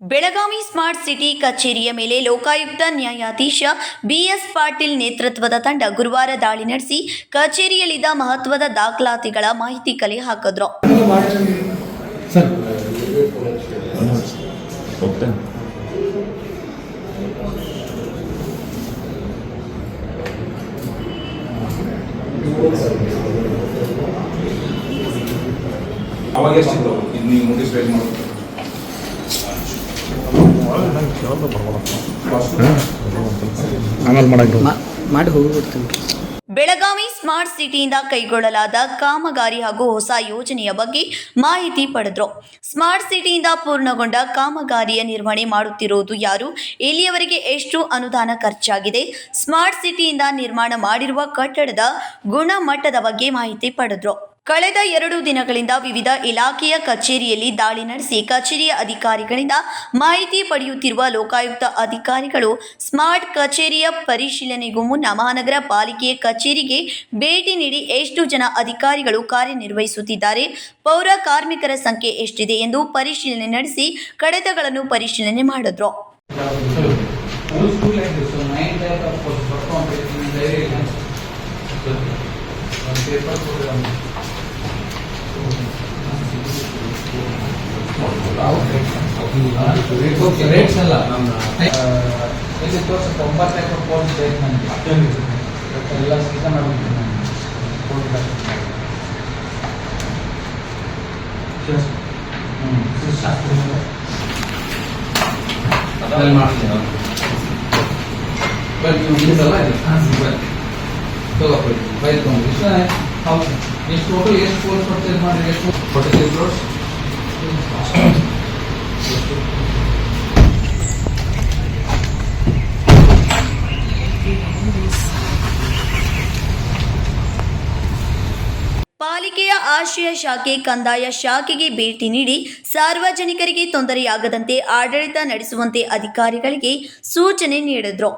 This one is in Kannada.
ಬೆಳಗಾವಿ ಸ್ಮಾರ್ಟ್ ಸಿಟಿ ಕಚೇರಿಯ ಮೇಲೆ ಲೋಕಾಯುಕ್ತ ನ್ಯಾಯಾಧೀಶ ಬಿಎಸ್ ಪಾಟೀಲ್ ನೇತೃತ್ವದ ತಂಡ ಗುರುವಾರ ದಾಳಿ ನಡೆಸಿ ಕಚೇರಿಯಲ್ಲಿದ್ದ ಮಹತ್ವದ ದಾಖಲಾತಿಗಳ ಮಾಹಿತಿ ಕಲೆ ಹಾಕಿದ್ರು. ಬೆಳಗಾವಿ ಸ್ಮಾರ್ಟ್ ಸಿಟಿಯಿಂದ ಕೈಗೊಳ್ಳಲಾದ ಕಾಮಗಾರಿ ಹಾಗೂ ಹೊಸ ಯೋಜನೆಯ ಬಗ್ಗೆ ಮಾಹಿತಿ ಪಡೆದರು. ಸ್ಮಾರ್ಟ್ ಸಿಟಿಯಿಂದ ಪೂರ್ಣಗೊಂಡ ಕಾಮಗಾರಿಯ ನಿರ್ವಹಣೆ ಮಾಡುತ್ತಿರುವುದು ಯಾರು, ಇಲ್ಲಿಯವರೆಗೆ ಎಷ್ಟು ಅನುದಾನ ಖರ್ಚಾಗಿದೆ, ಸ್ಮಾರ್ಟ್ ಸಿಟಿಯಿಂದ ನಿರ್ಮಾಣ ಮಾಡಿರುವ ಕಟ್ಟಡದ ಗುಣಮಟ್ಟದ ಬಗ್ಗೆ ಮಾಹಿತಿ ಪಡೆದರು. ಕಳೆದ 2 ದಿನಗಳಿಂದ ವಿವಿಧ ಇಲಾಖೆಯ ಕಚೇರಿಯಲ್ಲಿ ದಾಳಿ ನಡೆಸಿ ಕಚೇರಿಯ ಅಧಿಕಾರಿಗಳಿಂದ ಮಾಹಿತಿ ಪಡೆಯುತ್ತಿರುವ ಲೋಕಾಯುಕ್ತ ಅಧಿಕಾರಿಗಳು ಸ್ಮಾರ್ಟ್ ಕಚೇರಿಯ ಪರಿಶೀಲನೆಗೂ ಮುನ್ನ ಮಹಾನಗರ ಪಾಲಿಕೆಯ ಕಚೇರಿಗೆ ಭೇಟಿ ನೀಡಿ ಎಷ್ಟು ಜನ ಅಧಿಕಾರಿಗಳು ಕಾರ್ಯನಿರ್ವಹಿಸುತ್ತಿದ್ದಾರೆ, ಪೌರ ಕಾರ್ಮಿಕರ ಸಂಖ್ಯೆ ಎಷ್ಟಿದೆ ಎಂದು ಪರಿಶೀಲನೆ ನಡೆಸಿ ಕಡತಗಳನ್ನು ಪರಿಶೀಲನೆ ಮಾಡಿದ್ರು. ರೇಟ್ಸ್ ಎಲ್ಲ ಇಲ್ಲಿ ತೋರಿಸ 9 ಟೈಪ್ ಆಫ್ ಕೋರ್ಸ್ ಬೇಕು ನನಗೆ ಎಲ್ಲ ಸಿಸ್ಟಮ್ ಮಾಡ್ತೀನಿ ಅದೆಲ್ಲ ಮಾಡ್ತೀನಿ ಬಟ್ ಇದೆಲ್ಲ ತಗೋಬೇಡಿ ಫೈಲ್ ತಗೊಂಡು ಹೌದು ಎಷ್ಟು ಟೋಟಲ್ ಎಷ್ಟು ಕೋರ್ಸ್ ಪರ್ಚೇಸ್ ಮಾಡಿ ಎಷ್ಟು 43 crores ಪಾಲಿಕೆಯ ಆಶ್ರಯ ಶಾಖೆ ಕಂದಾಯ ಶಾಖೆಗೆ ಭೇಟಿ ನೀಡಿ ಸಾರ್ವಜನಿಕರಿಗೆ ತೊಂದರೆಯಾಗದಂತೆ ಆಡಳಿತ ನಡೆಸುವಂತೆ ಅಧಿಕಾರಿಗಳಿಗೆ ಸೂಚನೆ ನೀಡಿದ್ರು.